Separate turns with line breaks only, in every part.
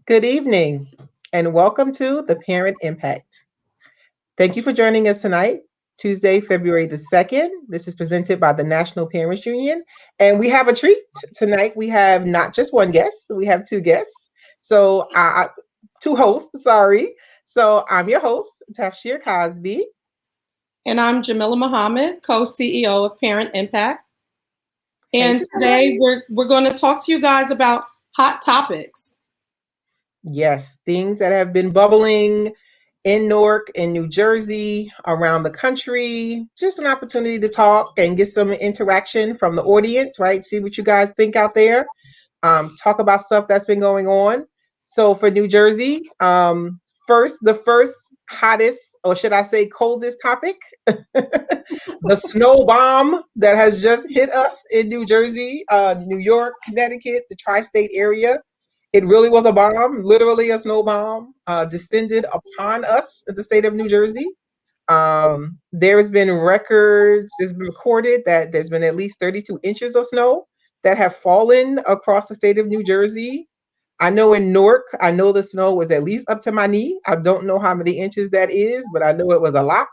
Good evening, and welcome to the Parent Impact. Thank you for joining us tonight, Tuesday, February the 2nd. This is presented by the National Parents Union, and we have a treat. Tonight, we have not just one guest, we have two guests. Two hosts, sorry. So, I'm your host, Tafshier Cosby.
And I'm Jamila Muhammad, co-CEO of Parent Impact.
Hey,
And
Jamila.
today we're going to talk to you guys about hot topics.
Yes, things that have been bubbling in Newark, in New Jersey, around the country. Just an opportunity to talk and get some interaction from the audience, right? See what you guys think out there. Talk about stuff that's been going on. So for New Jersey, the first hottest, or should I say coldest topic, the snow bomb that has just hit us in New Jersey, New York, Connecticut, the tri-state area. It really was a bomb, literally a snow bomb, descended upon us in the state of New Jersey. There's been records, it's been recorded that there's been at least 32 inches of snow that have fallen across the state of New Jersey. I know in Newark, I know the snow was at least up to my knee. I don't know how many inches that is, but I know it was a lot.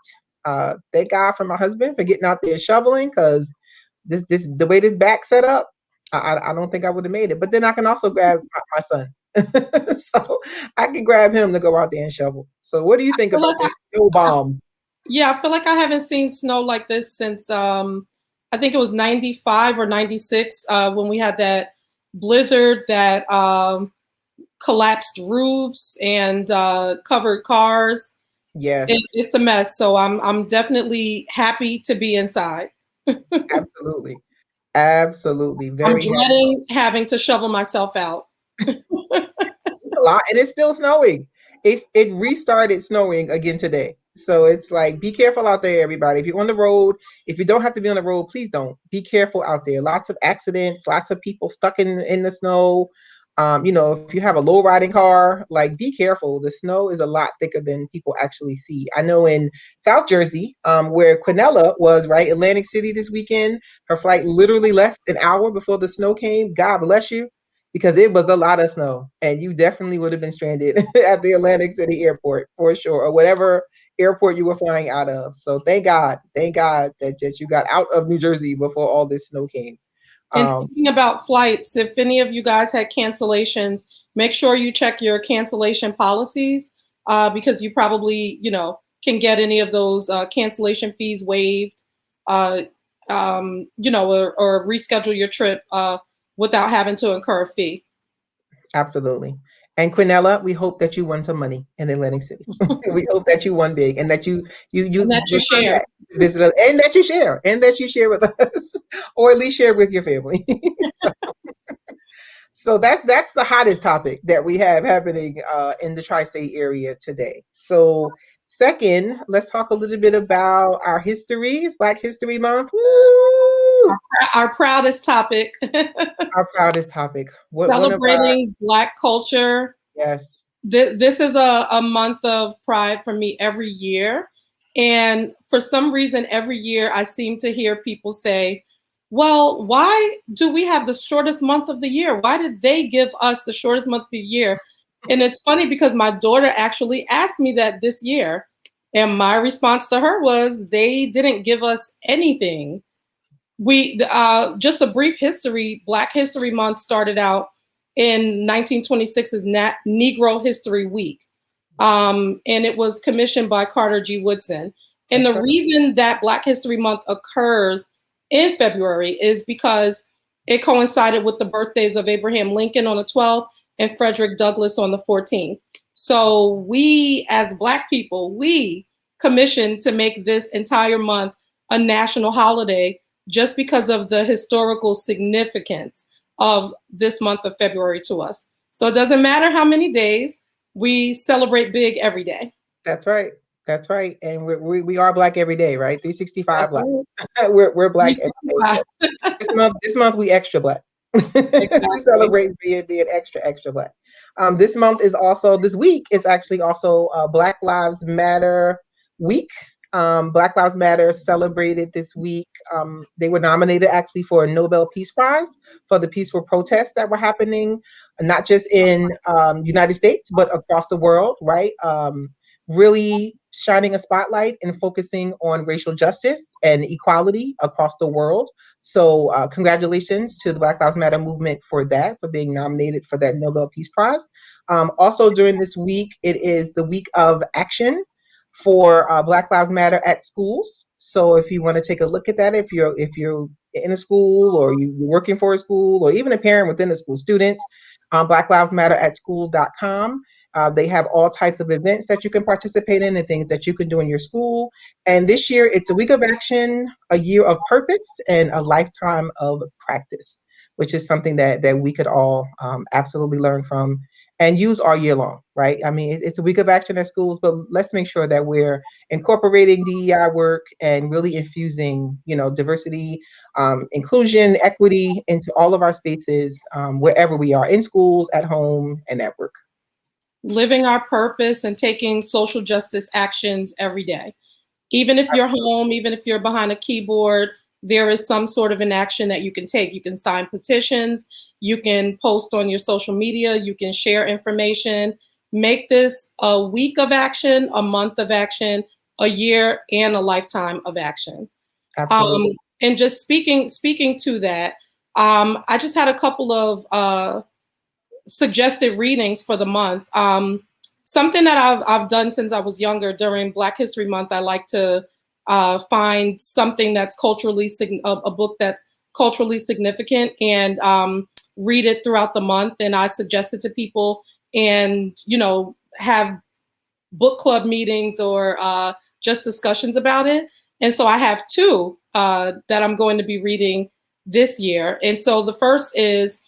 Thank God for my husband for getting out there shoveling, because this the way this back set up, I don't think I would have made it. But then I can also grab my son, so I can grab him to go out there and shovel. So what do you think about this snow bomb?
Yeah, I feel like I haven't seen snow like this since I think it was 95 or 96 when we had that blizzard that collapsed roofs and covered cars.
Yes,
It's a mess. So I'm definitely happy to be inside.
absolutely, absolutely,
I'm
very happy.
dreading having to shovel myself out.
A lot, and it's still snowing. It restarted snowing again today. So it's like, be careful out there, everybody. If you're on the road, if you don't have to be on the road, please don't. Be careful out there. Lots of accidents, lots of people stuck in the snow. If you have a low riding car, like, be careful. The snow is a lot thicker than people actually see. I know in South Jersey, where Quinella was, right, Atlantic City this weekend, her flight literally left an hour before the snow came. God bless you, because it was a lot of snow, and you definitely would have been stranded at the Atlantic City airport for sure, or whatever airport you were flying out of. So thank God that you got out of New Jersey before all this snow came.
And
Um,
thinking about flights, if any of you guys had cancellations, make sure you check your cancellation policies because you probably, can get any of those cancellation fees waived, uh, or reschedule your trip without having to incur a fee.
Absolutely. And Quinella, we hope that you won some money in Atlantic City. We hope that you won big, and that you
And that you
return
share.
back to visit us, and that you share with us, or at least share with your family. so, so that's the hottest topic that we have happening in the tri-state area today. So second, let's talk a little bit about our histories, Black History Month. Woo!
Our proudest topic.
Our proudest topic. One of our,
Celebrating Black culture.
yes.
This is a month of pride for me every year. And for some reason, every year I seem to hear people say, well, why do we have the shortest month of the year? Why did they give us the shortest month of the year? And it's funny because my daughter actually asked me that this year. And my response to her was, they didn't give us anything. We just a brief history. Black History Month started out in 1926 as Negro History Week, and it was commissioned by Carter G. Woodson. And
That's
the
right.
reason that Black History Month occurs in February is because it coincided with the birthdays of Abraham Lincoln on the 12th and Frederick Douglass on the 14th. So we, as Black people, we commissioned to make this entire month a national holiday just because of the historical significance of this month of February to us. So it doesn't matter how many days, we celebrate big every day.
That's right. That's right. And we are Black every day, right? 365
That's
Black.
right.
We're Black every day.
365.
So this month we extra Black. We
Exactly.
celebrate being extra Black. This week is actually also Black Lives Matter week. Black Lives Matter celebrated this week. They were nominated actually for a Nobel Peace Prize for the peaceful protests that were happening, not just in United States but across the world. Right, really shining a spotlight and focusing on racial justice and equality across the world. So, congratulations to the Black Lives Matter movement for that, for being nominated for that Nobel Peace Prize. Also, during this week, it is the week of action for Black Lives Matter at schools. So if you want to take a look at that, if you're in a school or you're working for a school or even a parent within a school, students, Black Lives Matter at school.com. They have all types of events that you can participate in and things that you can do in your school. And this year, it's a week of action, a year of purpose, and a lifetime of practice, which is something that we could all absolutely learn from and use all year long, right? I mean, it's a week of action at schools, but let's make sure that we're incorporating DEI work and really infusing, diversity, inclusion, equity into all of our spaces, wherever we are, in schools, at home, and at work.
Living our purpose and taking social justice actions every day. Even if you're home, even if you're behind a keyboard, there is some sort of an action that you can take. You can sign petitions, you can post on your social media, you can share information. Make this a week of action, a month of action, a year, and a lifetime of action.
Absolutely.
And just speaking to that, I just had a couple of suggested readings for the month. Something that I've done since I was younger during Black History Month, I like to find something that's a book that's culturally significant and read it throughout the month. And I suggest it to people and, have book club meetings or just discussions about it. And so I have two that I'm going to be reading this year. And so the first is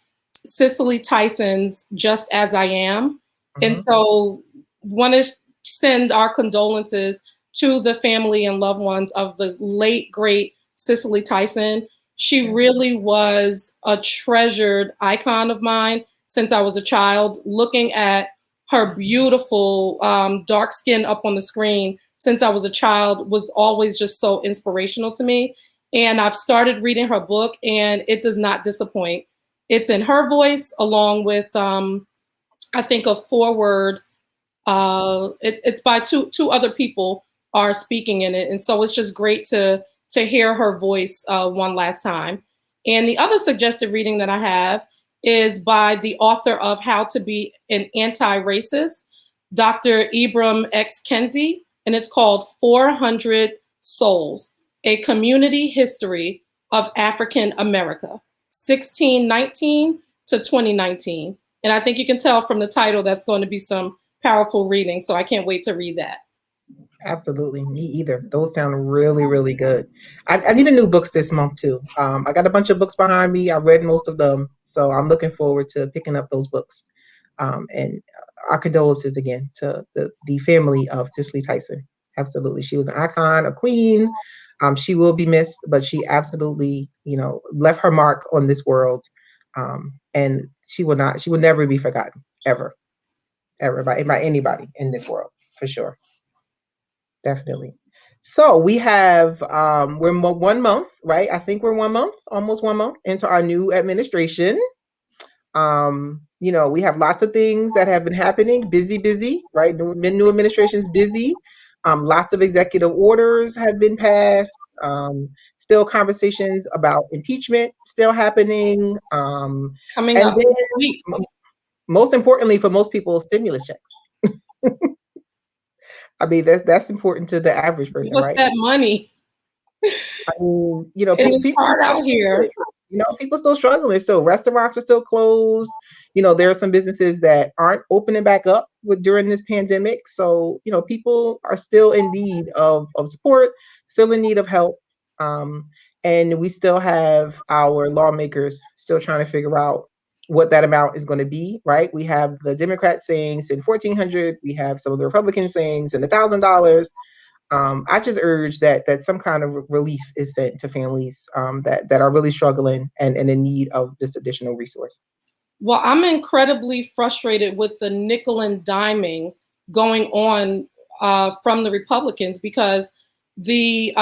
Cicely Tyson's Just As I Am. And so want to send our condolences to the family and loved ones of the late, great Cicely Tyson. She really was a treasured icon of mine since I was a child. Looking at her beautiful dark skin up on the screen since I was a child was always just so inspirational to me. And I've started reading her book and it does not disappoint. It's in her voice along with, I think, a foreword. It's by two other people are speaking in it. And so it's just great to hear her voice one last time. And the other suggested reading that I have is by the author of How to Be an Anti-Racist, Dr. Ibram X. Kenzie, and it's called 400 Souls, A Community History of African America, 1619 to 2019. And I think you can tell from the title that's going to be some powerful reading. So I can't wait to read that.
Absolutely. Me either. Those sound really, really good. I need a new books this month too. I got a bunch of books behind me. I've read most of them. So I'm looking forward to picking up those books. And our condolences again to the family of Cicely Tyson. Absolutely. She was an icon, a queen. She will be missed, but she absolutely, left her mark on this world. And she will never be forgotten, ever by anybody in this world, for sure. Definitely. So we have we're 1 month, right? I think we're 1 month, almost 1 month into our new administration. We have lots of things that have been happening, busy, right? New administration's busy. Lots of executive orders have been passed. Still conversations about impeachment still happening.
Coming
And
up
then
next week.
most importantly for most people, stimulus checks. I mean, that's important to the average person,
What's
right?
that money?
I mean,
And it's
people
hard
are
out here.
struggling. People still struggling. Still, restaurants are still closed. There are some businesses that aren't opening back up during this pandemic. So, people are still in need of support, still in need of help. And we still have our lawmakers still trying to figure out what that amount is going to be, right? We have the Democrats saying send 1,400. We have some of the Republicans saying send $1,000. I just urge that some kind of relief is sent to families that are really struggling and in need of this additional resource.
Well, I'm incredibly frustrated with the nickel and diming going on from the Republicans because The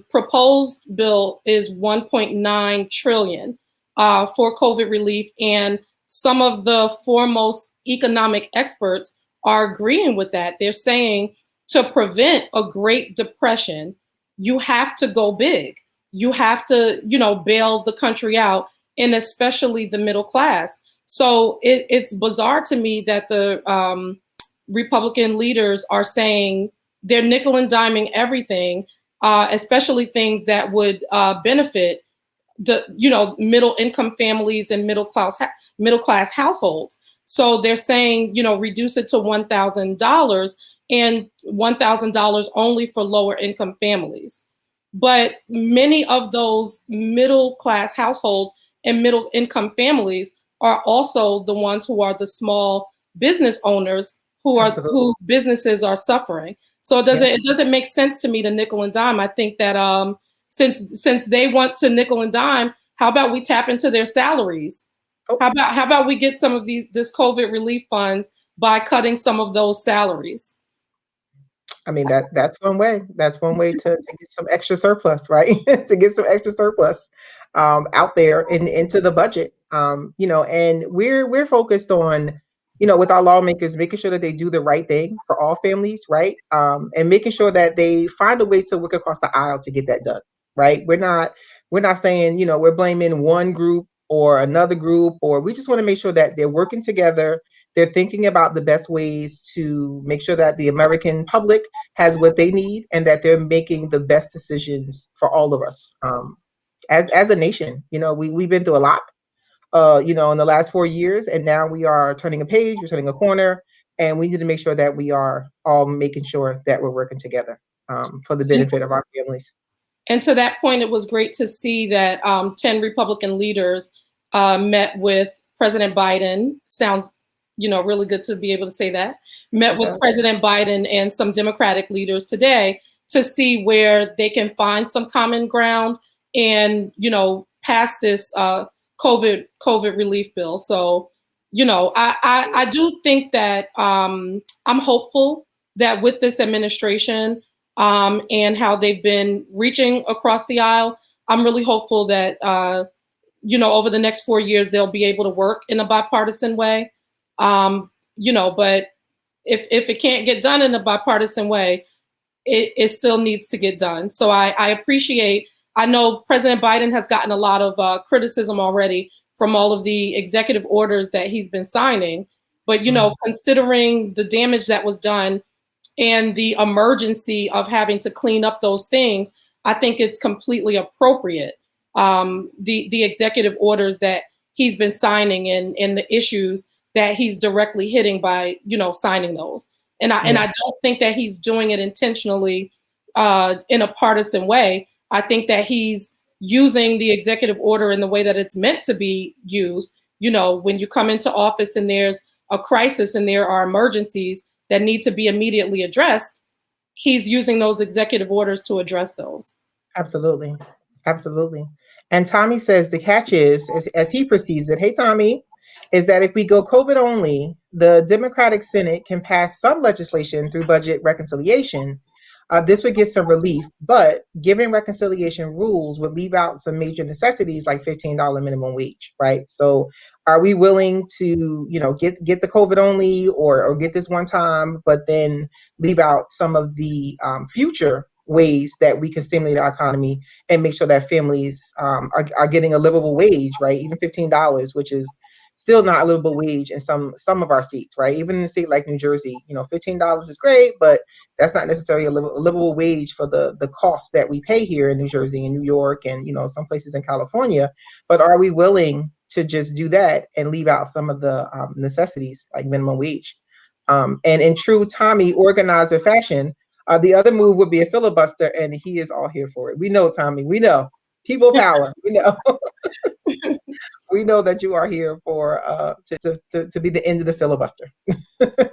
proposed bill is 1.9 trillion for COVID relief, and some of the foremost economic experts are agreeing with that. They're saying to prevent a Great Depression, you have to go big. You have to, bail the country out, and especially the middle class. So it's bizarre to me that the Republican leaders are saying they're nickel and diming everything, especially things that would benefit the middle income families and middle class households. So they're saying reduce it to $1,000 and $1,000 only for lower income families. But many of those middle class households and middle income families are also the ones who are the small business owners whose businesses are suffering. So it doesn't make sense to me to nickel and dime. I think that since they want to nickel and dime, how about we tap into their salaries? Oh. How about we get some of this COVID relief funds by cutting some of those salaries?
I mean, that's one way. That's one way to get some extra surplus, right? To get some extra surplus out there and into the budget. And we're focused on, with our lawmakers, making sure that they do the right thing for all families, right? And making sure that they find a way to work across the aisle to get that done, right? We're not saying, we're blaming one group or another group, or we just want to make sure that they're working together. They're thinking about the best ways to make sure that the American public has what they need and that they're making the best decisions for all of us. As a nation, we've been through a lot, in the last 4 years, and now we are turning a page, we're turning a corner, and we need to make sure that we are all making sure that we're working together for the benefit of our families.
And to that point, it was great to see that 10 Republican leaders met with President Biden. Sounds really good to be able to say that. Met with President Biden and some Democratic leaders today to see where they can find some common ground and, pass this COVID relief bill. So, I do think that I'm hopeful that with this administration and how they've been reaching across the aisle, I'm really hopeful that, over the next 4 years, they'll be able to work in a bipartisan way. But if it can't get done in a bipartisan way, it still needs to get done. So I know President Biden has gotten a lot of criticism already from all of the executive orders that he's been signing. But, considering the damage that was done and the emergency of having to clean up those things, I think it's completely appropriate. The executive orders that he's been signing and the issues that he's directly hitting by, signing those. And I don't think that he's doing it intentionally in a partisan way. I think that he's using the executive order in the way that it's meant to be used. When you come into office and there's a crisis and there are emergencies that need to be immediately addressed, he's using those executive orders to address those.
Absolutely. Absolutely. And Tommy says the catch is, as he perceives it, hey, Tommy, is that if we go COVID only, the Democratic Senate can pass some legislation through budget reconciliation. This would get some relief, but given reconciliation rules would leave out some major necessities like $15 minimum wage, right? So are we willing to, get the COVID only or get this one time, but then leave out some of the future ways that we can stimulate our economy and make sure that families are getting a livable wage, right? Even $15, which is still not a livable wage in some of our states, right? Even in a state like New Jersey, $15 is great, but that's not necessarily a livable wage for the costs that we pay here in New Jersey and New York and, some places in California. But are we willing to just do that and leave out some of the necessities like minimum wage? And in true Tommy organizer fashion, the other move would be a filibuster, and he is all here for it. We know, Tommy. We know. People power. We know. We know that you are here for to be the end of the filibuster.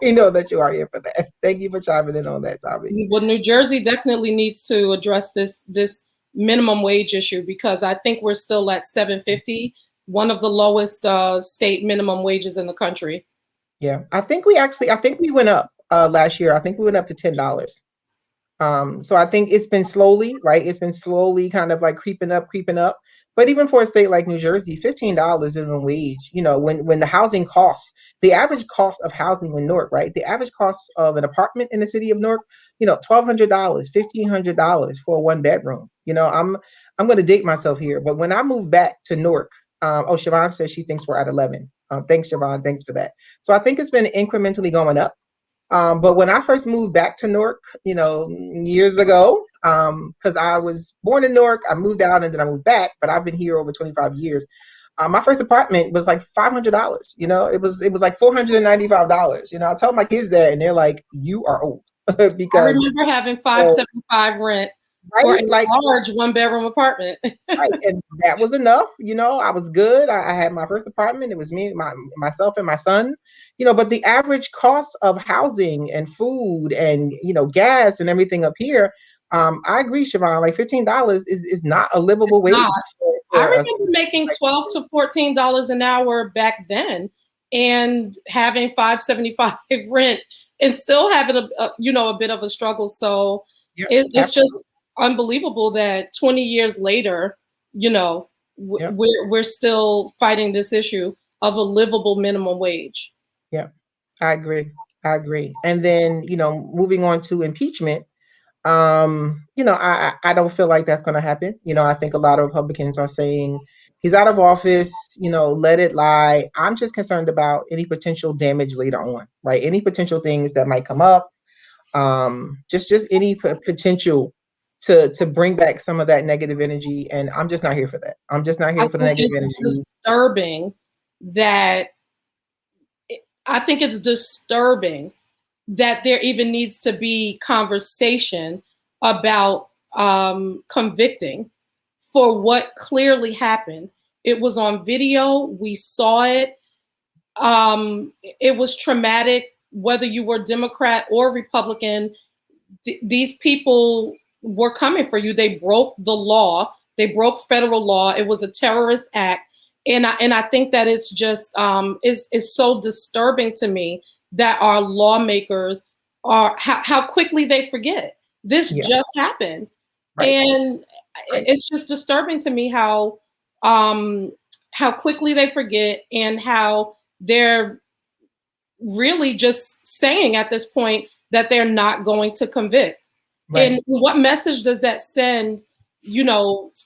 We know that you are here for that. Thank you for chiming in on that, Tommy.
Well, New Jersey definitely needs to address this minimum wage issue because I think we're still at $7.50, one of the lowest state minimum wages in the country.
Yeah, I think we went up last year. I think we went up to $10. So I think it's been slowly, right? It's been slowly kind of like creeping up, creeping up. But even for a state like New Jersey, $15 minimum wage, when the housing costs, the average cost of housing in Newark, right? The average cost of an apartment in the city of Newark, $1,200, $1,500 for a one bedroom. I'm gonna date myself here, but when I moved back to Newark, Siobhan says she thinks we're at 11. Thanks, Siobhan. Thanks for that. So I think it's been incrementally going up. But when I first moved back to Newark, years ago, because I was born in Newark, I moved out and then I moved back, but I've been here over 25 years. My first apartment was like $500. It was like $495. I tell my kids that, and they're like, "You are old,"
I
because
remember having
uh,
575 rent for a
right, like
large one bedroom apartment.
right, and that was enough. I was good. I had my first apartment. It was me, myself, and my son. But the average cost of housing and food and gas and everything up here, I agree, Siobhan. Like $15 is not a livable
Not.
wage
I
for us.
remember making $12 to $14 an hour back then, and having 575 rent, and still having a bit of a struggle. So
Yep,
it's just
absolutely.
unbelievable that 20 years later,
Yep,
we're still fighting this issue of a livable minimum wage.
yep. I agree. I agree. And then moving on to impeachment. I don't feel like that's going to happen. I think a lot of Republicans are saying he's out of office, let it lie. I'm just concerned about any potential damage later on, right? Any potential things that might come up. Just any potential to bring back some of that negative energy, and I'm just not here for that. I'm just not
I
here for the
think
negative
it's
energy.
disturbing that I think it's disturbing that there even needs to be conversation about convicting for what clearly happened. It was on video. We saw it. It was traumatic, whether you were Democrat or Republican. These people were coming for you. They broke the law. They broke federal law. It was a terrorist act, and I think that it's just is so disturbing to me that our lawmakers are how quickly they forget this
Yeah,
just happened,
right,
and
right.
it's just disturbing to me um, how quickly they forget, and how they're really just saying at this point that they're not going to convict.
Right.
And what message does that send,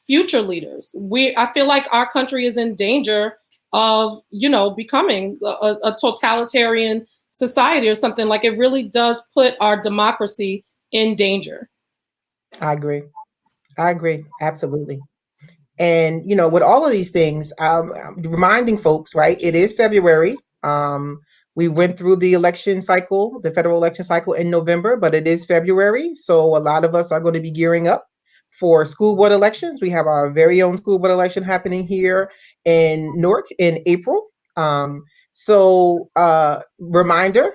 future leaders? I feel like our country is in danger of, becoming a totalitarian society or something. Like, it really does put our democracy in danger.
I agree. I agree. Absolutely. And with all of these things, I'm reminding folks, right? It is February. We went through the election cycle, the federal election cycle in November, but it is February, so a lot of us are going to be gearing up for school board elections. We have our very own school board election happening here in Newark in April. Reminder.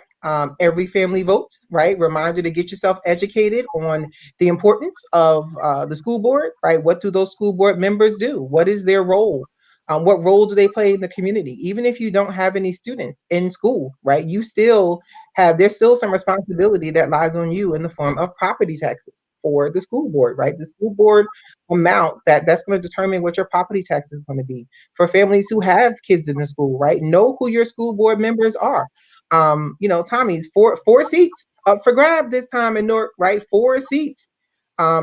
Every family votes, right? Reminder to get yourself educated on the importance of the school board, right? What do those school board members do? What is their role? What role do they play in the community? Even if you don't have any students in school, right? There's still some responsibility that lies on you in the form of property taxes for the school board, right? The school board amount that's going to determine what your property tax is going to be. For families who have kids in the school, right? Know who your school board members are. Tommy's four seats up for grab this time in Newark, right? Four seats.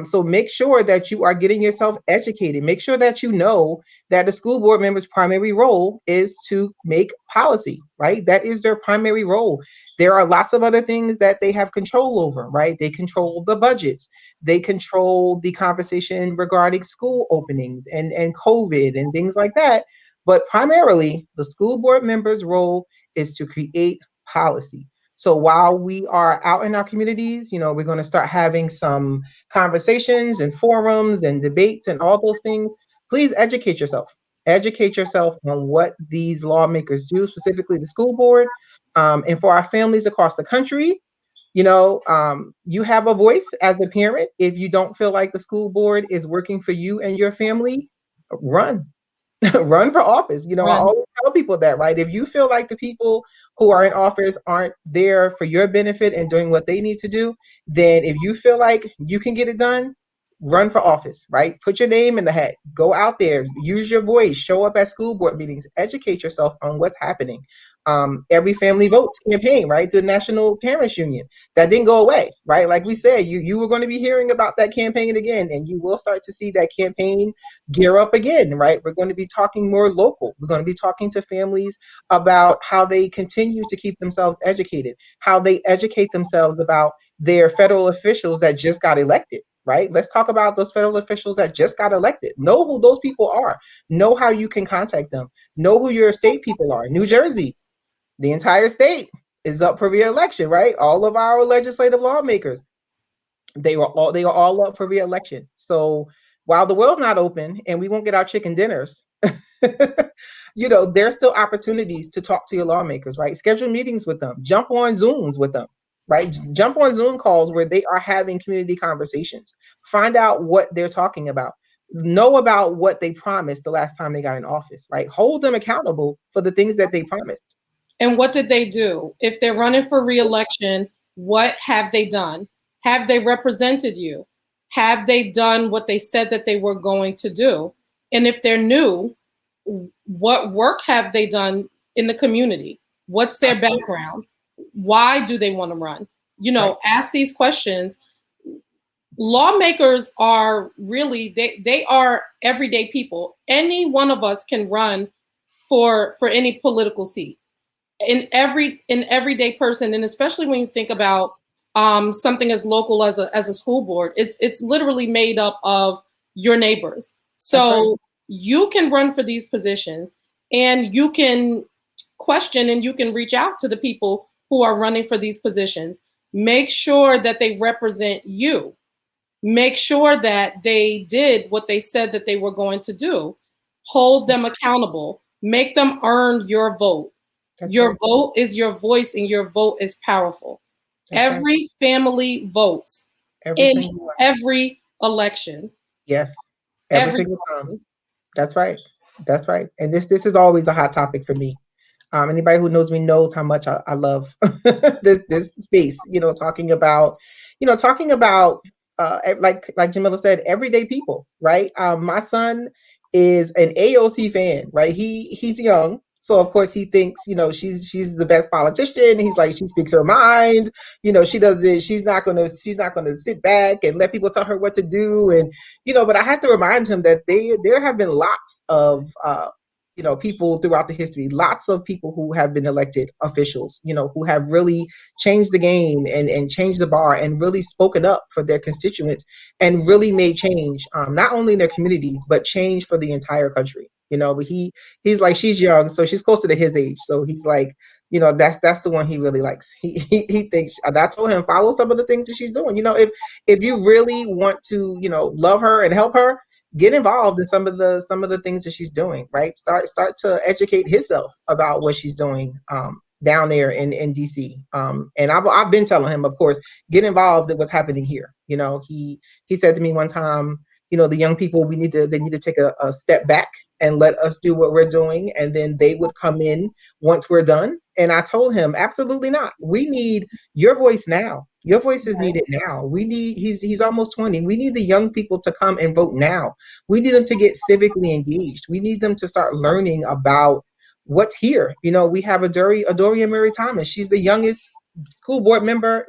So make sure that you are getting yourself educated. Make sure that you know that the school board member's primary role is to make policy, right? That is their primary role. There are lots of other things that they have control over, right? They control the budgets. They control the conversation regarding school openings and COVID and things like that. But primarily, the school board member's role is to create policy. So while we are out in our communities, we're going to start having some conversations and forums and debates and all those things. Please educate yourself. Educate yourself on what these lawmakers do, specifically the school board. And for our families across the country, you have a voice as a parent. If you don't feel like the school board is working for you and your family, run. Run for office. I
Run.
always tell people that, right? If you feel like the people who are in office aren't there for your benefit and doing what they need to do, then if you feel like you can get it done, run for office, right? Put your name in the hat. Go out there, use your voice, show up at school board meetings, educate yourself on what's happening. Every family votes campaign, right? The National Parents Union, that didn't go away, right? Like we said, you were going to be hearing about that campaign again, and you will start to see that campaign gear up again, right? We're going to be talking more local. We're going to be talking to families about how they continue to keep themselves educated, how they educate themselves about their federal officials that just got elected, right? Let's talk about those federal officials that just got elected. Know who those people are. Know how you can contact them. Know who your state people are. New Jersey, the entire state is up for re-election, right? All of our legislative lawmakers, they are all up for re-election. So while the world's not open and we won't get our chicken dinners, there's still opportunities to talk to your lawmakers, right? Schedule meetings with them, jump on Zooms with them, right? Jump on Zoom calls where they are having community conversations. Find out what they're talking about. Know about what they promised the last time they got in office, right? Hold them accountable for the things that they promised.
And what did they do? If they're running for reelection, what have they done? Have they represented you? Have they done what they said that they were going to do? And if they're new, what work have they done in the community? What's their background? Why do they want to run? Ask these questions. Lawmakers are really, they are everyday people. Any one of us can run for any political seat. In everyday person, and especially when you think about something as local as a school board, it's literally made up of your neighbors. So right. You can run for these positions, and you can question, and you can reach out to the people who are running for these positions. Make sure that they represent you. Make sure that they did what they said that they were going to do. Hold them accountable. Make them earn your vote. Your vote is your voice, and your vote is powerful. Every family votes in every election.
Yes, every single time. That's right. That's right. And this is always a hot topic for me. Anybody who knows me knows how much I love this space. Talking about like Jamila said, everyday people, right? My son is an AOC fan, right? He's young, so of course he thinks she's the best politician. He's like, she speaks her mind. She does it. She's not gonna sit back and let people tell her what to do. And but I have to remind him that there have been lots of people throughout the history, lots of people who have been elected officials, who have really changed the game and changed the bar and really spoken up for their constituents and really made change, not only in their communities, but change for the entire country. But he's like, she's young, so she's closer to his age. So he's like, that's the one he really likes. He thinks, I told him, follow some of the things that she's doing. If you really want to, love her and help her, get involved in some of the things that she's doing, right? Start to educate himself about what she's doing down there in DC. And I've been telling him, of course, get involved in what's happening here. He said to me one time, the young people, they need to take a step back and let us do what we're doing, and then they would come in once we're done. And I told him, absolutely not. We need your voice now. Your voice is needed now. He's almost 20. We need the young people to come and vote now. We need them to get civically engaged. We need them to start learning about what's here. We have Adoria Murray Thomas. She's the youngest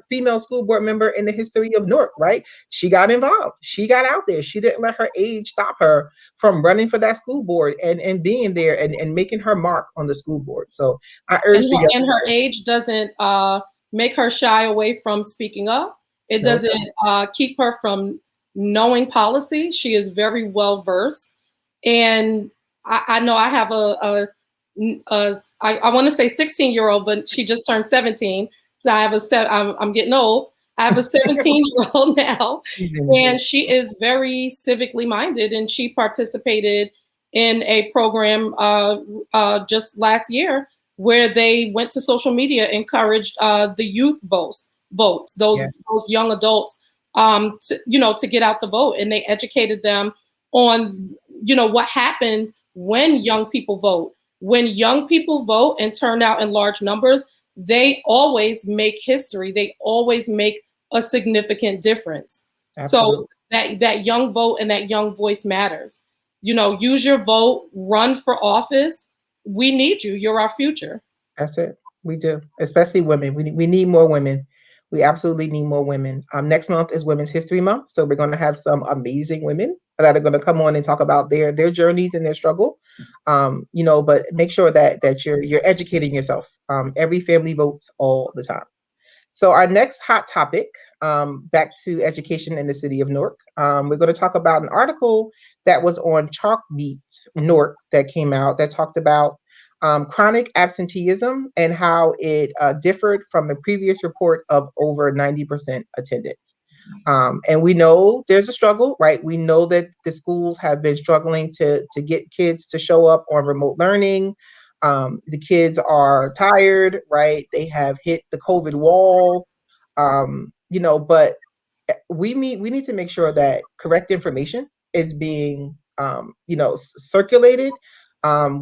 female school board member in the history of Newark, right? She got involved. She got out there. She didn't let her age stop her from running for that school board and being there and making her mark on the school board. So I urge
and her age doesn't make her shy away from speaking up. It doesn't keep her from knowing policy. She is very well versed. And I know I have I want to say 16-year-old, but she just turned 17. So I'm getting old. I have a 17-year-old now, and she is very civically minded, and she participated in a program just last year where they went to social media, encouraged the youth votes, those young adults, to get out the vote, and they educated them on what happens when young people vote. when young people vote and turn out in large numbers, they always make history. They always make a significant difference. So
Absolutely.
that young vote and that young voice matters. Use your vote, run for office. We need you. You're our future.
That's it. We do, especially women. We need more women. We absolutely need more women. Next month is Women's History Month, so we're going to have some amazing women that are going to come on and talk about their journeys and their struggle. But make sure that you're educating yourself. Every family votes all the time. So our next hot topic, back to education in the city of Newark. We're going to talk about an article that was on Chalkbeat Newark that came out that talked about chronic absenteeism and how it differed from the previous report of over 90% attendance. And we know there's a struggle, right? We know that the schools have been struggling to get kids to show up on remote learning. The kids are tired, right? They have hit the COVID wall, but we need to make sure that correct information is being circulated.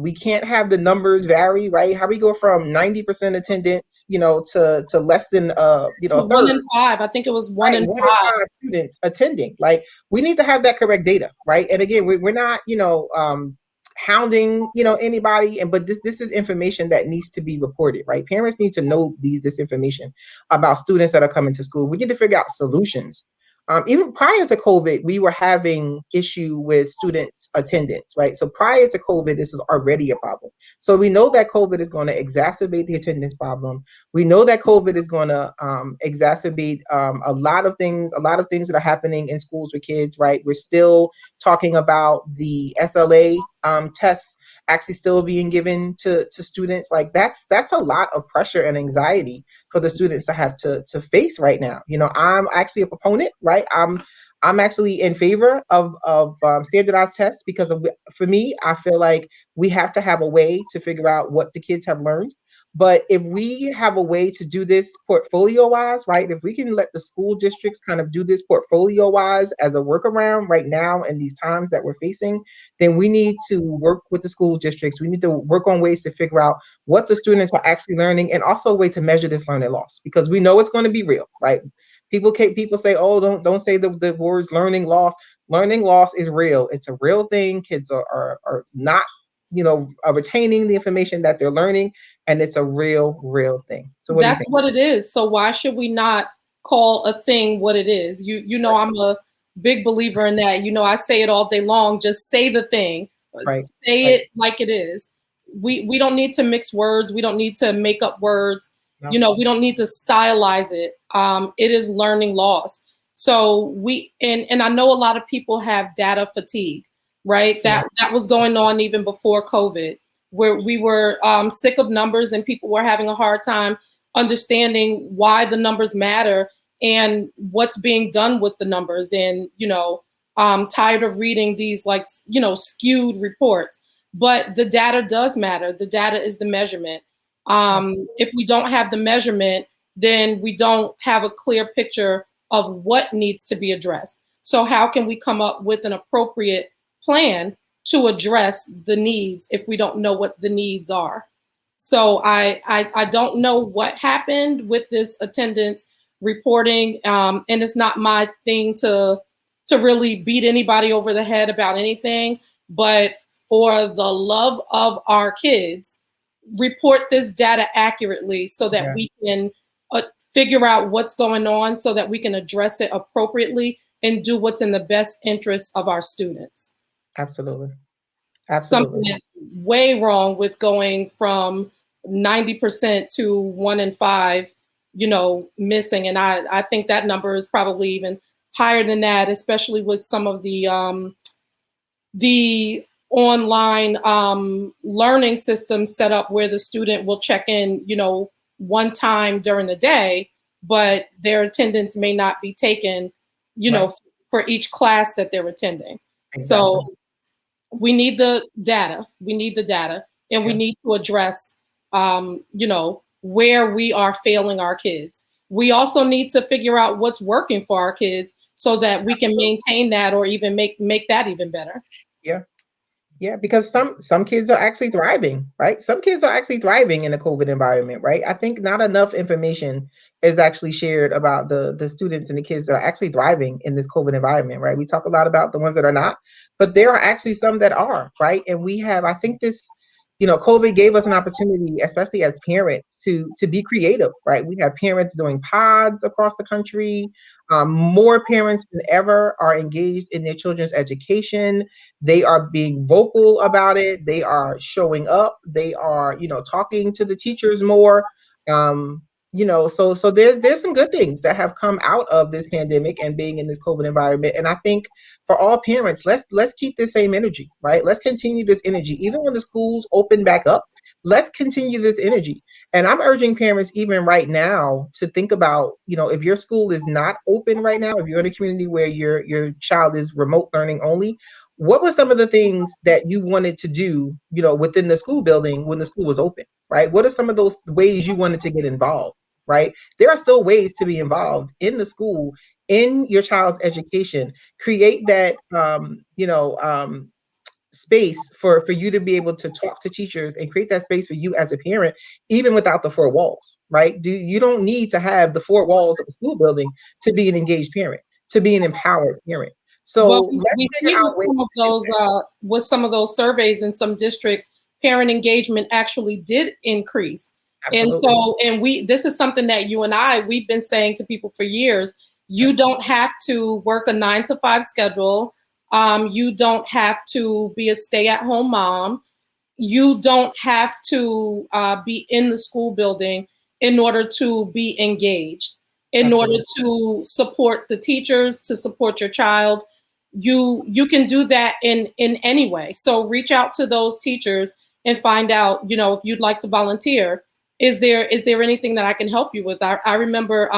We can't have the numbers vary, right? How we go from 90% attendance, to less than
To
a
one
third.
in five. I think it was one
Right,
in 5.
one in 5 students attending. Like, we need to have that correct data, right? And again, we're not, hounding, anybody, but this is information that needs to be reported, right? Parents need to know this information about students that are coming to school. We need to figure out solutions. Even prior to COVID, we were having issue with students' attendance, right? So prior to COVID, this was already a problem. So we know that COVID is going to exacerbate the attendance problem. We know that COVID is going to exacerbate a lot of things that are happening in schools with kids, right? We're still talking about the SLA tests actually still being given to students. Like, that's a lot of pressure and anxiety for the students to have to face right now. I'm actually a proponent, right? I'm actually in favor of standardized tests because for me, I feel like we have to have a way to figure out what the kids have learned. But if we have a way to do this portfolio wise, right? If we can let the school districts kind of do this portfolio wise as a workaround right now in these times that we're facing, then we need to work with the school districts. We need to work on ways to figure out what the students are actually learning, and also a way to measure this learning loss, because we know it's going to be real, right? People say, oh, don't say the words learning loss. Learning loss is real. It's a real thing. Kids are not, are retaining the information that they're learning, and it's a real thing. So what do you
That's
think?
what it is. So why should we not call a thing what it is? I'm a big believer in that. I say it all day long. Just say the thing.
Right,
Say
right.
it like it is. We don't need to mix words. We don't need to make up words.
No.
We don't need to stylize it. It is learning loss. So and I know a lot of people have data fatigue, right?
Yeah.
That was going on even before COVID, where we were sick of numbers and people were having a hard time understanding why the numbers matter and what's being done with the numbers. And tired of reading these skewed reports. But the data does matter. The data is the measurement.
Absolutely.
If we don't have the measurement, then we don't have a clear picture of what needs to be addressed. So how can we come up with an appropriate plan to address the needs if we don't know what the needs are? So I don't know what happened with this attendance reporting, and it's not my thing to really beat anybody over the head about anything. But for the love of our kids, report this data accurately so that
Yeah.
we can figure out what's going on, so that we can address it appropriately and do what's in the best interest of our students.
Absolutely.
Something
Absolutely.
is way wrong with going from 90% to 1 in 5, missing. And I think that number is probably even higher than that, especially with some of the online learning systems set up where the student will check in, one time during the day, but their attendance may not be taken,
Right.
for each class that they're attending. So
Exactly.
we need the data. We need the data, and we
Yeah.
need to address, where we are failing our kids. We also need to figure out what's working for our kids so that we can
Absolutely.
maintain that or even make that even better.
Yeah. Yeah, because some kids are actually thriving, right? Some kids are actually thriving in a COVID environment, right? I think not enough information is actually shared about the students and the kids that are actually thriving in this COVID environment, right? We talk a lot about the ones that are not, but there are actually some that are, right? And we have, I think this, COVID gave us an opportunity, especially as parents, to be creative, right? We have parents doing pods across the country. More parents than ever are engaged in their children's education. They are being vocal about it. They are showing up. They are, talking to the teachers more. So there's some good things that have come out of this pandemic and being in this COVID environment. And I think for all parents, let's keep this same energy, right? Let's continue this energy. Even when the schools open back up, let's continue this energy. And I'm urging parents even right now to think about, if your school is not open right now, if you're in a community where your child is remote learning only, what were some of the things that you wanted to do, within the school building when the school was open, right? What are some of those ways you wanted to get involved, right? There are still ways to be involved in the school, in your child's education. Create that, space for you to be able to talk to teachers and create that space for you as a parent, even without the four walls, right? You don't need to have the four walls of a school building to be an engaged parent, to be an empowered parent.
Well,
So let's
we
figure
see
out ways to do that.
with some of those surveys in some districts, parent engagement actually did increase. And
Absolutely.
so, and this is something that you and we've been saying to people for years. You
Yep.
don't have to work a 9 to 5 schedule. You don't have to be a stay-at-home mom. You don't have to be in the school building in order to be engaged, in order
Absolutely.
to support the teachers, to support your child. You can do that in any way. So reach out to those teachers and find out, if you'd like to volunteer. Is there anything that I can help you with? I remember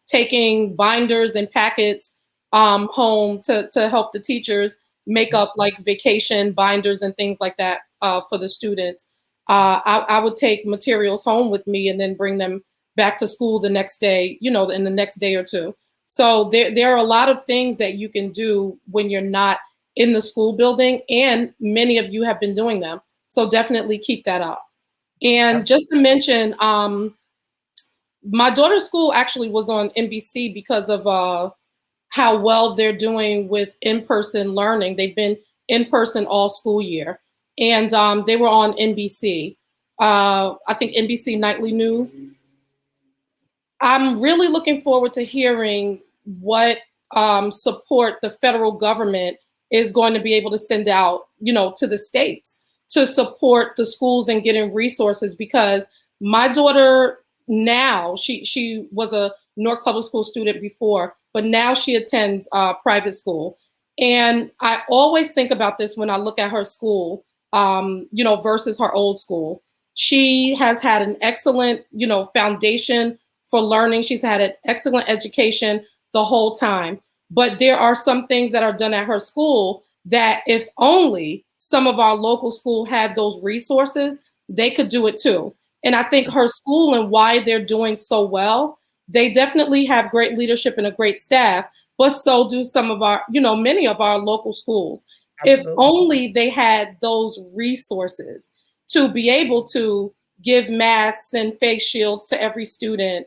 taking binders and packets home to help the teachers make up like vacation binders and things like that for the students. I would take materials home with me and then bring them back to school the next day, in the next day or two. So there are a lot of things that you can do when you're not in the school building, and many of you have been doing them. So definitely keep that up. And
Absolutely.
just to mention, my daughter's school actually was on NBC because of how well they're doing with in-person learning. They've been in person all school year, and they were on NBC. I think NBC Nightly News. I'm really looking forward to hearing what support the federal government is going to be able to send out, to the states to support the schools and getting resources. Because my daughter now, she was a Newark Public School student before, but now she attends private school. And I always think about this when I look at her school, versus her old school. She has had an excellent, foundation for learning. She's had an excellent education the whole time. But there are some things that are done at her school that if only some of our local school had those resources, they could do it too. And I think her school and why they're doing so well, they definitely have great leadership and a great staff, but so do some of our, many of our local schools. If
Absolutely.
only they had those resources to be able to give masks and face shields to every student,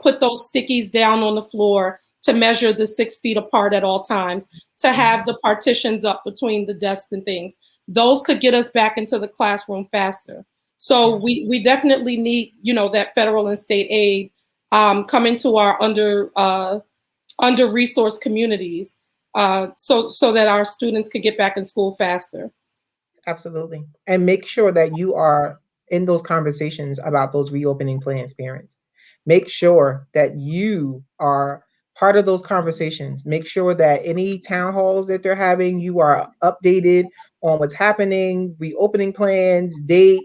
put those stickies down on the floor to measure the 6 feet apart at all times, to have the partitions up between the desks and things. Those could get us back into the classroom faster. So
Yes.
we definitely need, that federal and state aid coming to our under resourced communities, so that our students could get back in school faster.
Absolutely. And make sure that you are in those conversations about those reopening plans, parents. Make sure that you are part of those conversations. Make sure that any town halls that they're having, you are updated on what's happening, reopening plans, dates,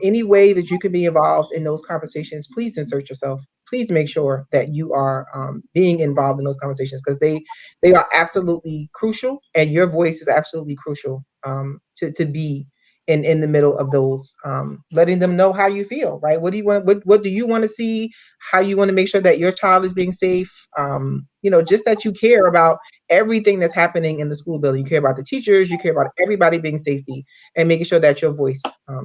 any way that you can be involved in those conversations. Please insert yourself. Please make sure that you are being involved in those conversations, because they are absolutely crucial, and your voice is absolutely crucial to be in the middle of those, letting them know how you feel, right? What do you want? What do you want to see? How you want to make sure that your child is being safe? Just that you care about everything that's happening in the school building. You care about the teachers. You care about everybody being safety and making sure that your voice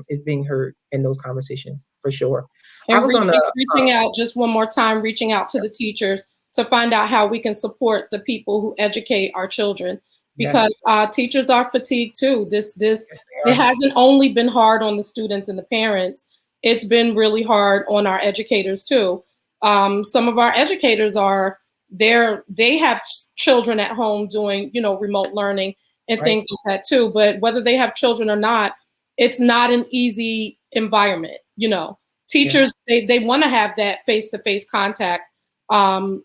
is being heard in those conversations for sure. I
And
was on a
reaching out just one more time, reaching out to the teachers to find out how we can support the people who educate our children, because
yes,
teachers are fatigued too. This
yes they
it
are.
hasn't only been hard on the students and the parents. It's been really hard on our educators too. Some of our educators are there. They have children at home doing, remote learning and
Right.
things like that too. But whether they have children or not, it's not an easy environment.
Yeah.
Teachers, they want to have that face-to-face contact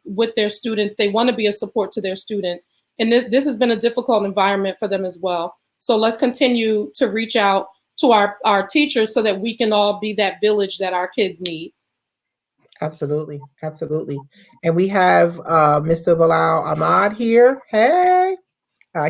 with their students. They want to be a support to their students, and this has been a difficult environment for them as well. So let's continue to reach out to our teachers so that we can all be that village that our kids need.
Absolutely, absolutely. And we have Mr. Bilal Ahmad here. Hey,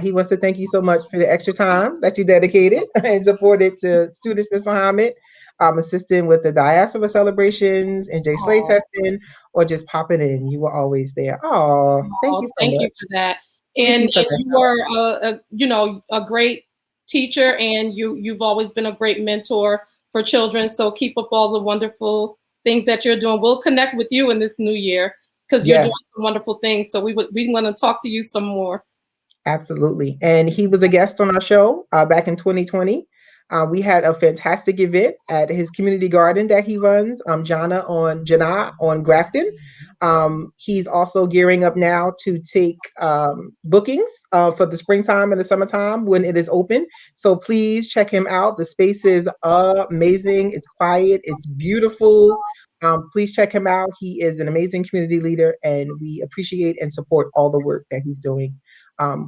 he wants to thank you so much for the extra time that you dedicated and supported to students, Ms. Muhammad, assisting with the diaspora celebrations and J Slay
Oh,
testing, or just popping in. You were always there. Oh, thank you so
thank you
much.
for that.
Thank
And
you for that.
you are a great teacher, and you've always been a great mentor for children. So keep up all the wonderful things that you're doing. We'll connect with you in this new year because you're doing
Yes.
some wonderful things. So we want to talk to you some more.
Absolutely. And he was a guest on our show back in 2020. We had a fantastic event at his community garden that he runs, Jana on Grafton. He's also gearing up now to take bookings for the springtime and the summertime when it is open. So please check him out. The space is amazing. It's quiet. It's beautiful. Please check him out. He is an amazing community leader, and we appreciate and support all the work that he's doing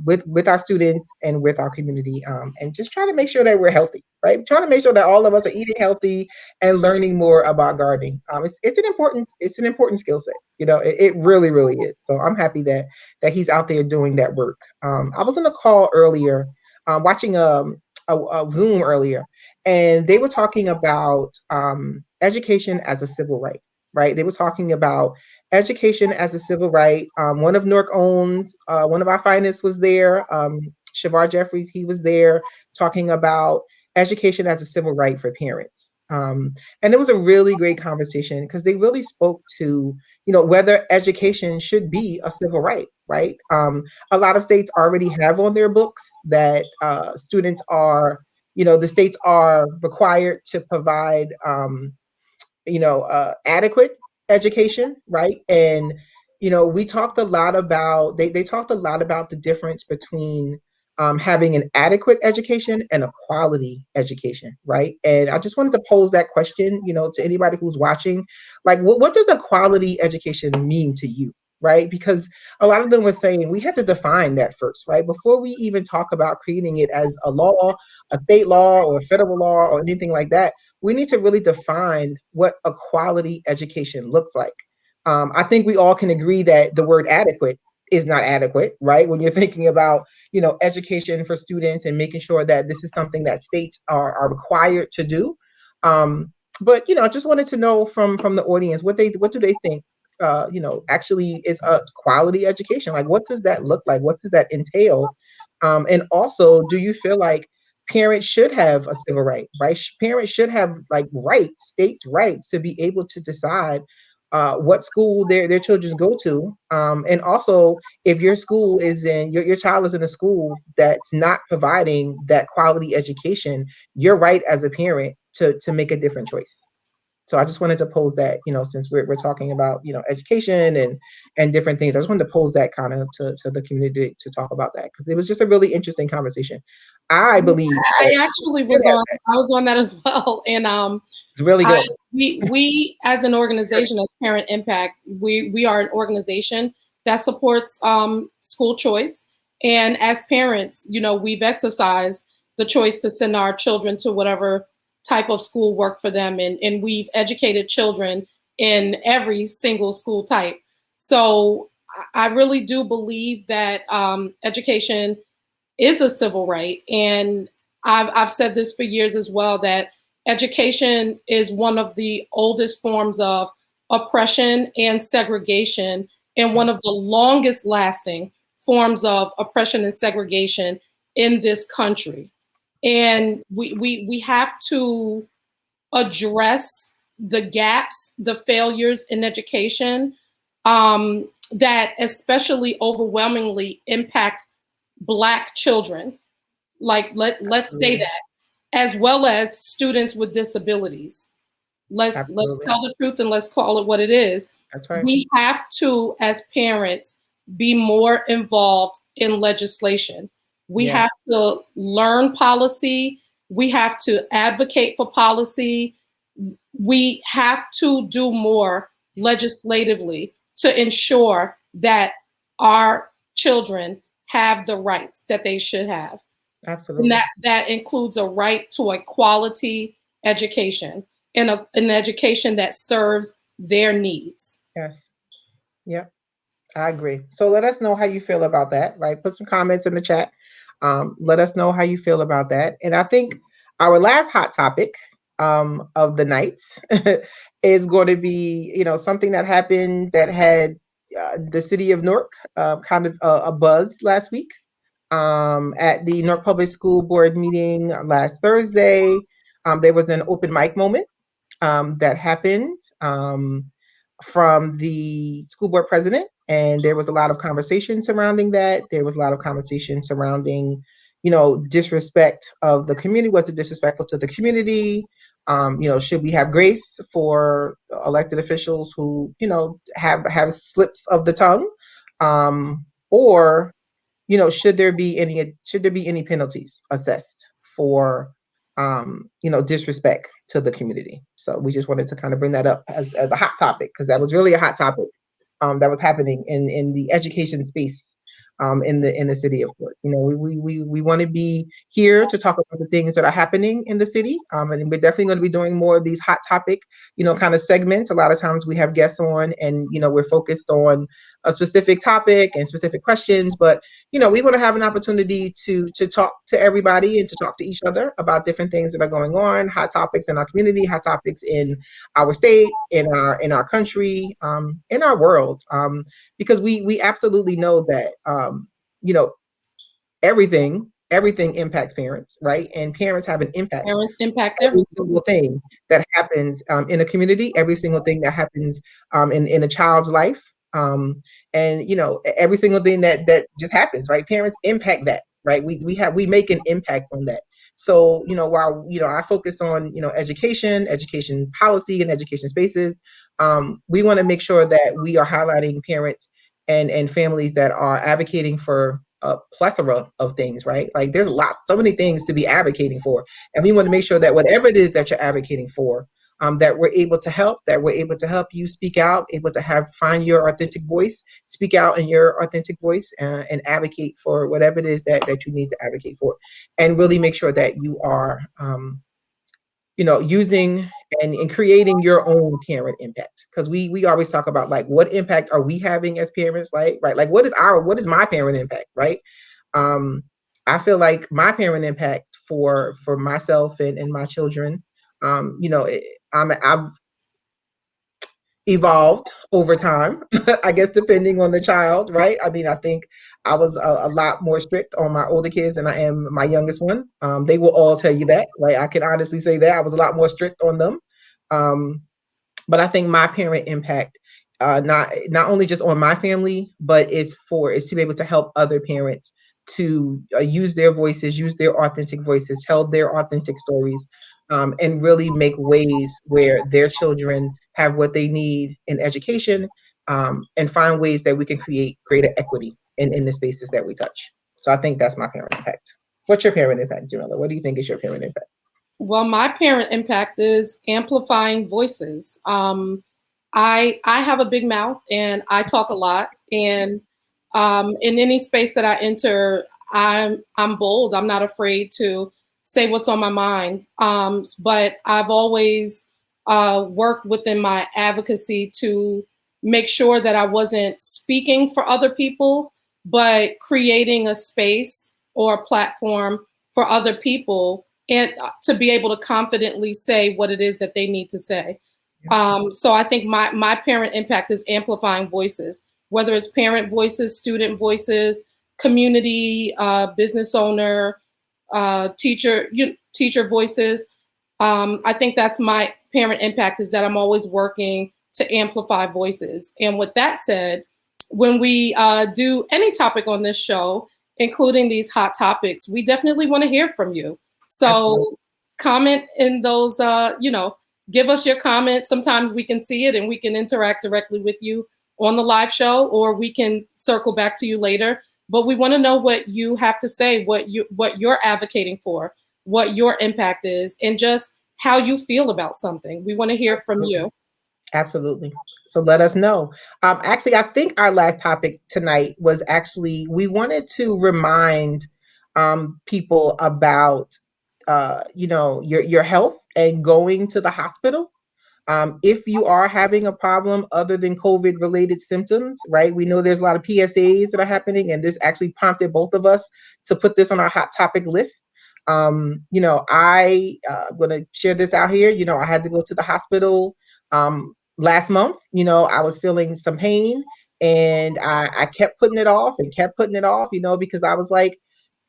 with our students and with our community, and just trying to make sure that we're healthy, right? Trying to make sure that all of us are eating healthy and learning more about gardening. It's an important skill set. It really really is. So I'm happy that he's out there doing that work. I was on a call earlier, watching a Zoom earlier, and they were talking about education as a civil right. Right? They were talking about education as a civil right. One of Newark owns, one of our finest was there. Shavar Jeffries, he was there talking about education as a civil right for parents. And it was a really great conversation because they really spoke to, whether education should be a civil right, right? A lot of states already have on their books that students are, the states are required to provide adequate education, right? And we talked a lot about they talked a lot about the difference between having an adequate education and a quality education, right? And I just wanted to pose that question, to anybody who's watching, like, what does a quality education mean to you? Right? Because a lot of them were saying we had to define that first, right? Before we even talk about creating it as a law, a state law, or a federal law, or anything like that, we need to really define what a quality education looks like. I think we all can agree that the word adequate is not adequate, right? When you're thinking about, education for students and making sure that this is something that states are required to do. But I just wanted to know from the audience what do they think actually is a quality education. Like, what does that look like? What does that entail? And also, do you feel like parents should have a civil right, right? Parents should have like rights, states' rights to be able to decide what school their children go to. And also, if your school is in your child is in a school that's not providing that quality education, you're right as a parent to make a different choice. So I just wanted to pose that, since we're talking about, education and different things. I just wanted to pose that kind of to the community to talk about that because it was just a really interesting conversation. I believe that
I actually
should
was
have
on.
that.
I was on that as well, and
It's really
I
good.
we as an organization, as Parent Impact, we are an organization that supports school choice, and as parents, we've exercised the choice to send our children to whatever type of school work for them, and we've educated children in every single school type. So I really do believe that education is a civil right, and I've said this for years as well, that education is one of the oldest forms of oppression and segregation, and one of the longest lasting forms of oppression and segregation in this country. And we have to address the gaps, the failures in education, that especially overwhelmingly impact Black children. Like let's say that, as well as students with disabilities. Let's
Absolutely.
tell the truth and let's call it what it is.
That's right.
We have to, as parents, be more involved in legislation. We
Yeah.
have to learn policy. We have to advocate for policy. We have to do more legislatively to ensure that our children have the rights that they should have. And
Absolutely.
that includes a right to a quality education, and an education that serves their needs.
Yes. Yep. I agree. So let us know how you feel about that, right? Put some comments in the chat. Let us know how you feel about that. And I think our last hot topic of the night is going to be, something that happened that had the city of Newark kind of a buzz last week at the Newark Public School Board meeting last Thursday. There was an open mic moment that happened from the school board president, and there was a lot of conversation surrounding that. There was a lot of conversation surrounding, disrespect of the community. Was it disrespectful to the community? Should we have grace for elected officials who, have slips of the tongue, or should there be any penalties assessed for disrespect to the community? So we just wanted to kind of bring that up as a hot topic, because that was really a hot topic that was happening in the education space in the city of Fort. We want to be here to talk about the things that are happening in the city, and we're definitely going to be doing more of these hot topic, kind of segments. A lot of times we have guests on, and we're focused on a specific topic and specific questions, but we want to have an opportunity to talk to everybody and to talk to each other about different things that are going on, hot topics in our community, hot topics in our state, in our country, in our world, because we absolutely know that you know everything impacts parents, right? And parents have an impact.
Parents impact
Every
everything.
single thing that happens in a community, every single thing that happens in a child's life, and every single thing that just happens, right? Parents impact that, right? We make an impact on that. So while I focus on education policy, and education spaces, we want to make sure that we are highlighting parents and families that are advocating for a plethora of things, right? Like there's so many things to be advocating for, and we want to make sure that whatever it is that you're advocating for, that we're able to help you speak out, able to find your authentic voice, speak out in your authentic voice, and advocate for whatever it is that you need to advocate for, and really make sure that you are, using and creating your own parent impact. Because we always talk about, like, what impact are we having as parents, like, right? Like, what is my parent impact, right? um I feel like my parent impact for myself and my children, I've evolved over time, I guess, depending on the child, right? I mean, I think I was a lot more strict on my older kids than I am my youngest one. They will all tell you that, right? I can honestly say that I was a lot more strict on them. Um, but I think my parent impact, not only just on my family, but is to be able to help other parents to use their voices, use their authentic voices, tell their authentic stories, and really make ways where their children have what they need in education, and find ways that we can create greater equity in the spaces that we touch. So I think that's my parent impact. What's your parent impact, Jamila? What do you think is your parent impact?
Well, my parent impact is amplifying voices. I have a big mouth and I talk a lot, and in any space that I enter, I'm bold. I'm not afraid to say what's on my mind. But I've always worked within my advocacy to make sure that I wasn't speaking for other people, but creating a space or a platform for other people, and to be able to confidently say what it is that they need to say. So I think my parent impact is amplifying voices, whether it's parent voices, student voices, community, business owner, teacher voices. I think that's my parent impact, is that I'm always working to amplify voices. And with that said, when we do any topic on this show, including these hot topics, we definitely want to hear from you. So
Absolutely.
comment in those, give us your comments. Sometimes we can see it and we can interact directly with you on the live show, or we can circle back to you later. But we want to know what you have to say, what you're advocating for, what your impact is, and just how you feel about something. We want to hear from you.
Absolutely. So let us know. Actually, I think our last topic tonight was actually, we wanted to remind people about your health and going to the hospital. If you are having a problem other than COVID related symptoms, right? We know there's a lot of PSAs that are happening, and this actually prompted both of us to put this on our hot topic list. I'm going to share this out here. I had to go to the hospital last month. I was feeling some pain, and I kept putting it off and kept putting it off, because I was like,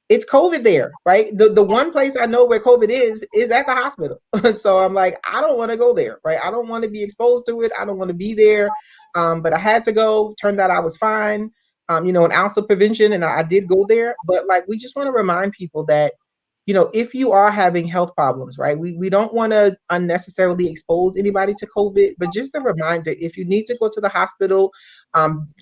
it's COVID there, right? The one place I know where COVID is at the hospital. So I'm like, I don't want to go there, right? I don't want to be exposed to it. I don't want to be there. But I had to go. Turned out I was fine. An ounce of prevention, and I did go there. But like, we just want to remind people that, if you are having health problems, right? We don't want to unnecessarily expose anybody to COVID, but just a reminder, if you need to go to the hospital,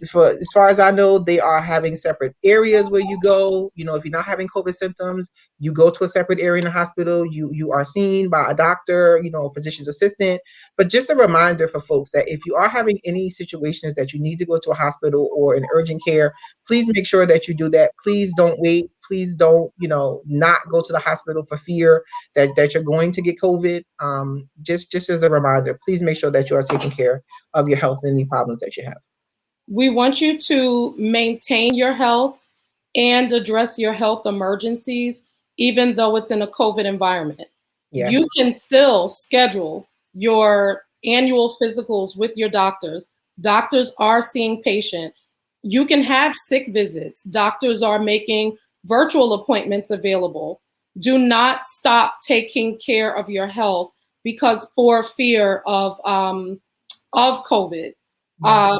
for as far as I know, they are having separate areas where you go. If you're not having COVID symptoms, you go to a separate area in the hospital. You are seen by a doctor, a physician's assistant. But just a reminder for folks that if you are having any situations that you need to go to a hospital or an urgent care, please make sure that you do that. Please don't wait. Please don't, not go to the hospital for fear that you're going to get COVID. Just as a reminder, please make sure that you are taking care of your health and any problems that you have.
We want you to maintain your health and address your health emergencies, even though it's in a COVID environment.
Yes.
You can still schedule your annual physicals with your doctors. Doctors are seeing patients. You can have sick visits. Doctors are making virtual appointments available. Do not stop taking care of your health because for fear of COVID.
Yeah.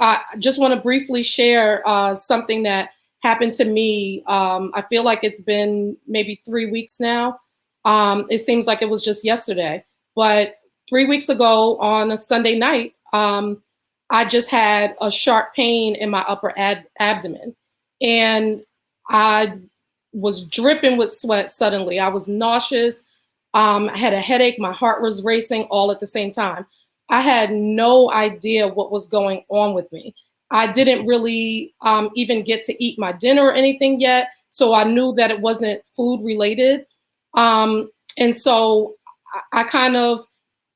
I just want to briefly share something that happened to me. I feel like it's been maybe 3 weeks now. It seems like it was just yesterday, but 3 weeks ago on a Sunday night, I just had a sharp pain in my upper abdomen, and I was dripping with sweat suddenly. I was nauseous. I had a headache. My heart was racing all at the same time. I had no idea what was going on with me. I didn't really even get to eat my dinner or anything yet. So I knew that it wasn't food related. And so I kind of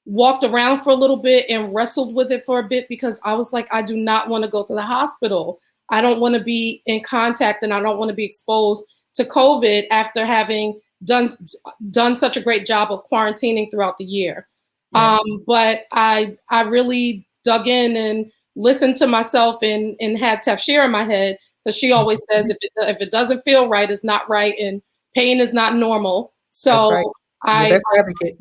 walked around for a little bit and wrestled with it for a bit because I was like, I do not want to go to the hospital. I don't want to be in contact and I don't want to be exposed to COVID after having done such a great job of quarantining throughout the year.
Yeah.
But I really dug in and listened to myself and had Tafshier in my head, because she always says if it doesn't feel right, it's not right, and pain is not normal. So
right.
I
advocate.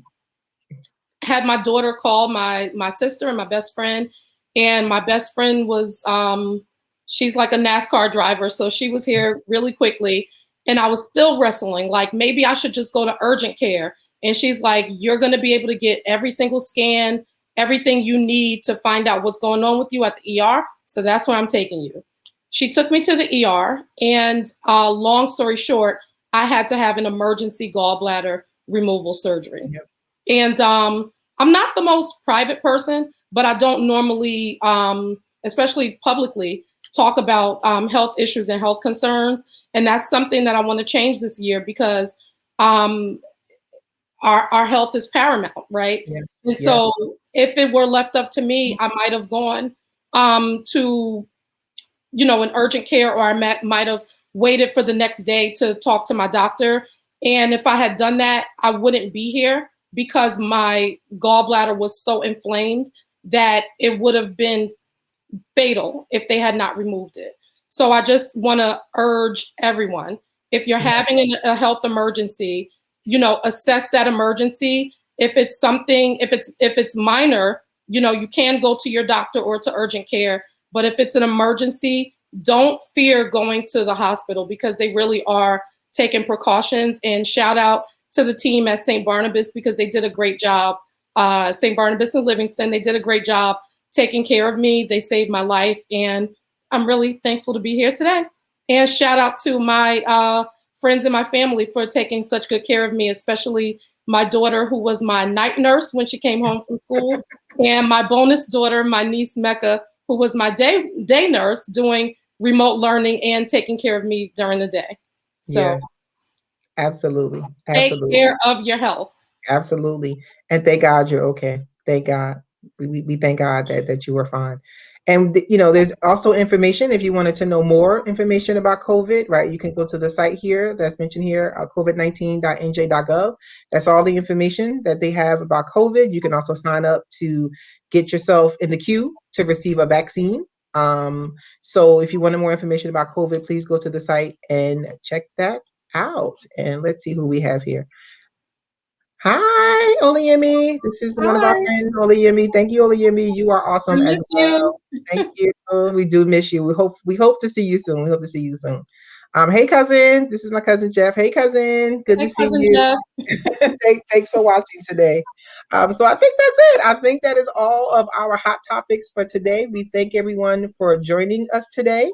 Had my daughter call my sister and my best friend, and my best friend was she's like a NASCAR driver, so she was here really quickly, and I was still wrestling, like maybe I should just go to urgent care. And she's like, you're going to be able to get every single scan, everything you need to find out what's going on with you at the ER. So that's where I'm taking you. She took me to the ER, and long story short, I had to have an emergency gallbladder removal surgery.
Yep.
And I'm not the most private person, but I don't normally, especially publicly, talk about health issues and health concerns. And that's something that I want to change this year, because our health is paramount, right?
Yes.
And so if it were left up to me, I might have gone to, an urgent care, or I might have waited for the next day to talk to my doctor. And if I had done that, I wouldn't be here because my gallbladder was so inflamed that it would have been fatal if they had not removed it. So I just want to urge everyone, if you're having a health emergency, assess that emergency. If it's something, if it's minor, you can go to your doctor or to urgent care. But if it's an emergency, don't fear going to the hospital because they really are taking precautions. And shout out to the team at St. Barnabas because they did a great job. St. Barnabas and Livingston, they did a great job taking care of me. They saved my life, and I'm really thankful to be here today. And shout out to my friends and my family for taking such good care of me, especially my daughter, who was my night nurse when she came home from school, and my bonus daughter, my niece Mecca, who was my day nurse doing remote learning and taking care of me during the day. So
Yes, absolutely.
take
Absolutely.
care of your health.
Absolutely. And thank God you're okay. Thank God. We thank God that you are fine. And there's also information if you wanted to know more information about COVID, right? You can go to the site here that's mentioned here, covid19.nj.gov. That's all the information that they have about COVID. You can also sign up to get yourself in the queue to receive a vaccine. So if you wanted more information about COVID, please go to the site and check that out. And let's see who we have here. Hi, Oluyemi. This is one of our
Hi,
friends, Oluyemi. Thank you, Oluyemi. You are
I
awesome as
miss
well.
you.
Thank you. We do miss you. We hope to see you soon. We hope to see you soon. Hey cousin. This is my cousin Jeff. Hey cousin. Good to
Hey,
see
cousin
you.
Jeff.
Thanks for watching today. So I think that's it. I think that is all of our hot topics for today. We thank everyone for joining us today.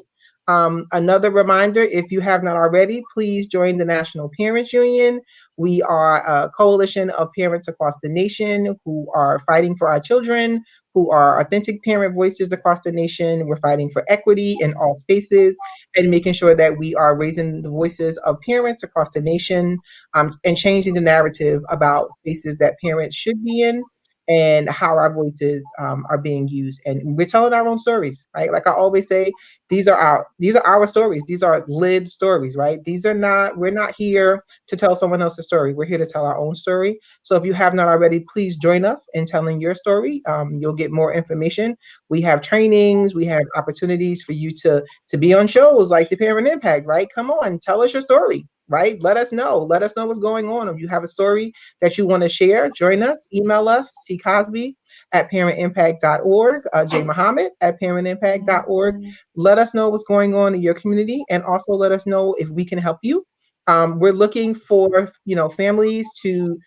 Another reminder, if you have not already, please join the National Parents Union. We are a coalition of parents across the nation who are fighting for our children, who are authentic parent voices across the nation. We're fighting for equity in all spaces and making sure that we are raising the voices of parents across the nation, and changing the narrative about spaces that parents should be in and how our voices are being used. And we're telling our own stories, right? Like I always say, these are our stories. These are lived stories, right? We're not here to tell someone else's story. We're here to tell our own story. So if you have not already, please join us in telling your story. You'll get more information. We have trainings, we have opportunities for you to be on shows like the Parent Impact, right? Come on, tell us your story, right? Let us know. Let us know what's going on. If you have a story that you want to share, join us. Email us, Cosby at parentimpact.org, J. Muhammad at parentimpact.org. Let us know what's going on in your community and also let us know if we can help you. We're looking for families to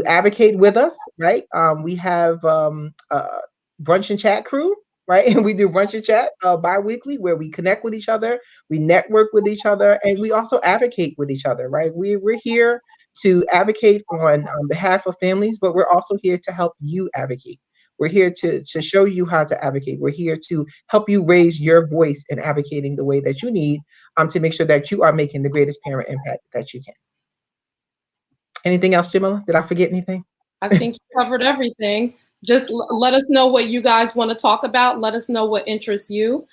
advocate with us, right? We have brunch and chat crew, right? And we do brunch and chat bi-weekly where we connect with each other, we network with each other, and we also advocate with each other, right? We're here to advocate on behalf of families, but we're also here to help you advocate. We're here to show you how to advocate. We're here to help you raise your voice in advocating the way that you need to make sure that you are making the greatest parent impact that you can. Anything else, Jamila? Did I forget anything?
I think you covered everything. Just let us know what you guys want to talk about. Let us know what interests you.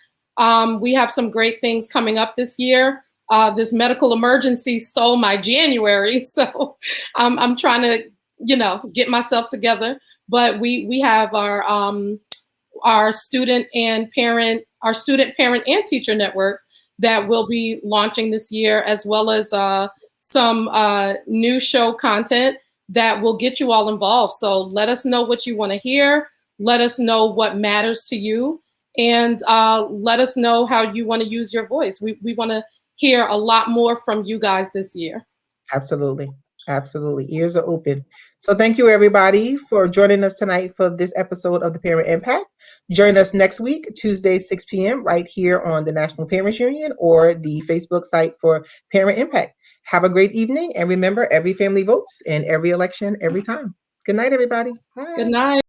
We have some great things coming up this year. This medical emergency stole my January, so I'm trying to, get myself together. But we have our student, parent, and teacher networks that will be launching this year, as well as some new show content that will get you all involved. So let us know what you want to hear. Let us know what matters to you. And let us know how you want to use your voice. We want to hear a lot more from you guys this year.
Absolutely. Absolutely. Ears are open. So thank you everybody for joining us tonight for this episode of the Parent Impact. Join us next week, Tuesday, 6 p.m. right here on the National Parents Union or the Facebook site for Parent Impact. Have a great evening. And remember, every family votes and every election, every time. Good night, everybody.
Good
Bye.
night.